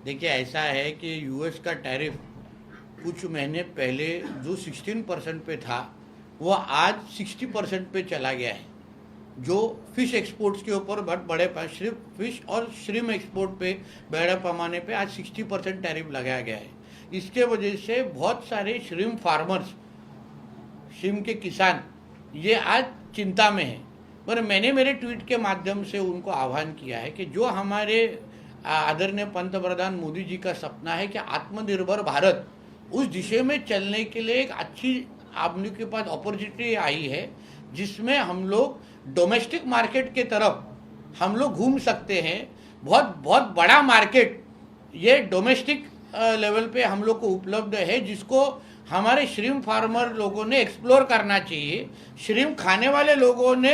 देखिए, ऐसा है कि यूएस का टैरिफ कुछ महीने पहले जो 16% पे था वो आज 60% पे चला गया है। जो फिश एक्सपोर्ट्स के ऊपर बहुत बड़े सिर्फ फिश और श्रिम एक्सपोर्ट पे बड़े पैमाने पे आज 60% टैरिफ लगाया गया है। इसके वजह से बहुत सारे श्रिम फार्मर्स, श्रिम के किसान ये आज चिंता में हैं। पर मैंने मेरे ट्वीट के माध्यम से उनको आह्वान किया है कि जो हमारे आदरणीय पंतप्रधान मोदी जी का सपना है कि आत्मनिर्भर भारत, उस दिशा में चलने के लिए एक अच्छी आप लोग के पास अपॉर्चुनिटी आई है, जिसमें हम लोग डोमेस्टिक मार्केट के तरफ हम लोग घूम सकते हैं। बहुत बहुत बड़ा मार्केट ये डोमेस्टिक लेवल पे हम लोग को उपलब्ध है, जिसको हमारे श्रिम फार्मर लोगों ने एक्सप्लोर करना चाहिए। श्रिम खाने वाले लोगों ने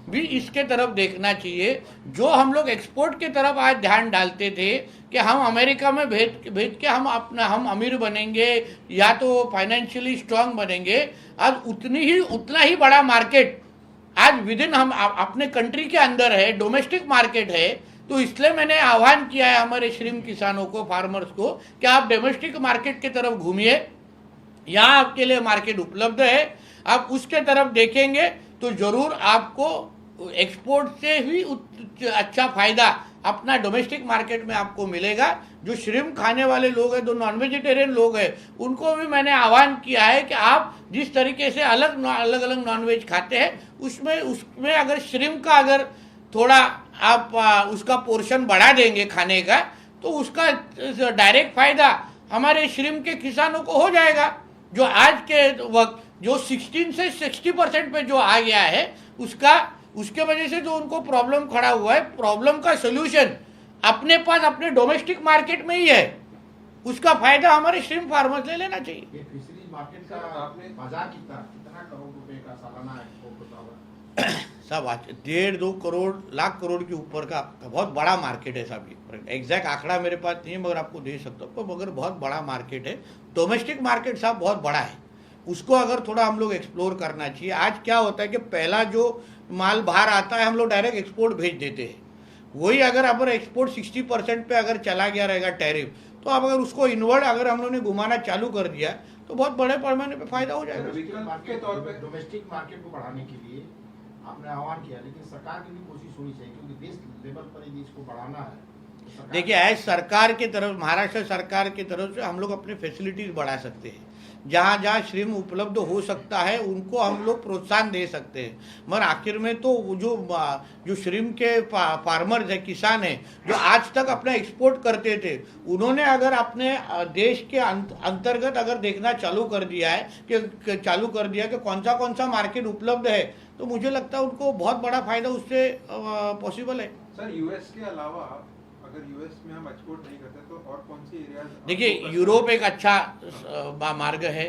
भी इसके तरफ देखना चाहिए। जो हम लोग एक्सपोर्ट की तरफ आज ध्यान डालते थे कि हम अमेरिका में भेज के हम अमीर बनेंगे या तो फाइनेंशियली स्ट्रांग बनेंगे, आज उतना ही बड़ा मार्केट आज विदिन हम अपने कंट्री के अंदर है, डोमेस्टिक मार्केट है। तो इसलिए मैंने आह्वान किया है हमारे श्रिम किसानों को, फार्मर्स को, कि आप डोमेस्टिक मार्केट की तरफ घूमिए। यहाँ आपके लिए मार्केट उपलब्ध है, आप उसके तरफ देखेंगे तो जरूर आपको एक्सपोर्ट से भी अच्छा फायदा अपना डोमेस्टिक मार्केट में आपको मिलेगा। जो श्रिम खाने वाले लोग हैं, जो नॉन वेजिटेरियन लोग हैं, उनको भी मैंने आह्वान किया है कि आप जिस तरीके से अलग अलग नॉन वेज खाते हैं, उसमें अगर श्रिम का अगर थोड़ा आप उसका पोर्शन बढ़ा देंगे खाने का, तो उसका डायरेक्ट फायदा हमारे श्रिम के किसानों को हो जाएगा। जो आज के वक्त जो 16 से 60% पे जो आ गया है, उसके वजह से जो उनको प्रॉब्लम खड़ा हुआ है, प्रॉब्लम का सोल्यूशन अपने पास अपने डोमेस्टिक मार्केट में ही है। उसका फायदा हमारे श्रिम फार्मर्स ले लेना चाहिए। ये फिशरीज मार्केट का आपने बाजार कितना करोड़ रुपए का सालाना एक्सपोर्ट होता होगा? सब 1.5-2 करोड़ लाख करोड़ के ऊपर का बहुत बड़ा मार्केट है साहब। एग्जैक्ट आंकड़ा मेरे पास नहीं है, मगर आपको दे सकता हूँ, मगर बहुत बड़ा मार्केट है। डोमेस्टिक मार्केट साहब बहुत बड़ा है, उसको अगर थोड़ा हम लोग एक्सप्लोर करना चाहिए। आज क्या होता है कि पहला जो माल बाहर आता है हम लोग डायरेक्ट एक्सपोर्ट भेज देते हैं। वही अगर एक्सपोर्ट 60% पे अगर चला गया रहेगा टैरिफ, तो अब अगर उसको इनवर्ड अगर हम लोगों ने घुमाना चालू कर दिया तो बहुत बड़े पैमाने पे फायदा हो जाएगा। के तौर पे डोमेस्टिक मार्केट को बढ़ाने के लिए आपने आह्वान किया, लेकिन सरकार की भी कोशिश होनी चाहिए, क्योंकि देश लेवल पर ही इसको बढ़ाना है। देखिए, एज सरकार की तरफ, महाराष्ट्र सरकार की तरफ से हम लोग अपने फैसिलिटीज बढ़ा सकते हैं। जहाँ जहाँ श्रिम उपलब्ध हो सकता है उनको हम लोग प्रोत्साहन दे सकते हैं। मगर आखिर में तो जो श्रिम के फार्मर्स है, किसान हैं, जो आज तक अपना एक्सपोर्ट करते थे, उन्होंने अगर अपने देश के अंतर्गत अगर देखना चालू कर दिया कि कौन सा मार्केट उपलब्ध है, तो मुझे लगता है उनको बहुत बड़ा फायदा उससे पॉसिबल है। सर, यूएस के अलावा अगर यूएस में हम एक्सपोर्ट नहीं करते तो और कौन सी एरियाज? देखिए, यूरोप एक अच्छा मार्ग है,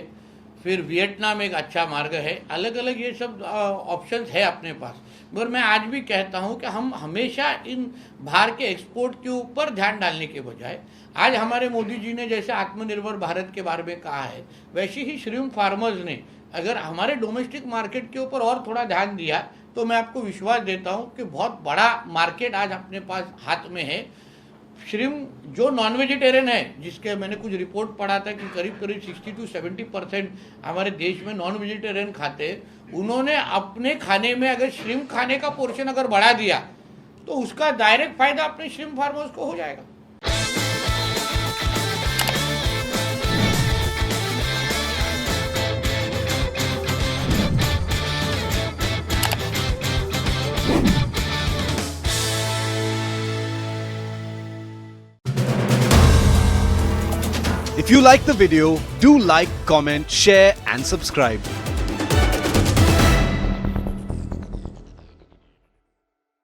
फिर वियतनाम एक अच्छा मार्ग है, अलग अलग ये सब ऑप्शंस है अपने पास। मगर मैं आज भी कहता हूं कि हम हमेशा इन बाहर के एक्सपोर्ट के ऊपर ध्यान डालने के बजाय, आज हमारे मोदी जी ने जैसे आत्मनिर्भर भारत के बारे में कहा है, वैसे ही श्रिम फार्मर्स ने अगर हमारे डोमेस्टिक मार्केट के ऊपर और थोड़ा ध्यान दिया, तो मैं आपको विश्वास देता हूं कि बहुत बड़ा मार्केट आज अपने पास हाथ में है। श्रिम जो नॉन वेजिटेरियन है, जिसके मैंने कुछ रिपोर्ट पढ़ा था कि करीब 60 to 70% हमारे देश में नॉन वेजिटेरियन खाते हैं, उन्होंने अपने खाने में अगर श्रिम खाने का पोर्शन अगर बढ़ा दिया, तो उसका डायरेक्ट फायदा अपने श्रिम फार्मर्स को हो जाएगा। If you like the video, do like, comment, share and subscribe.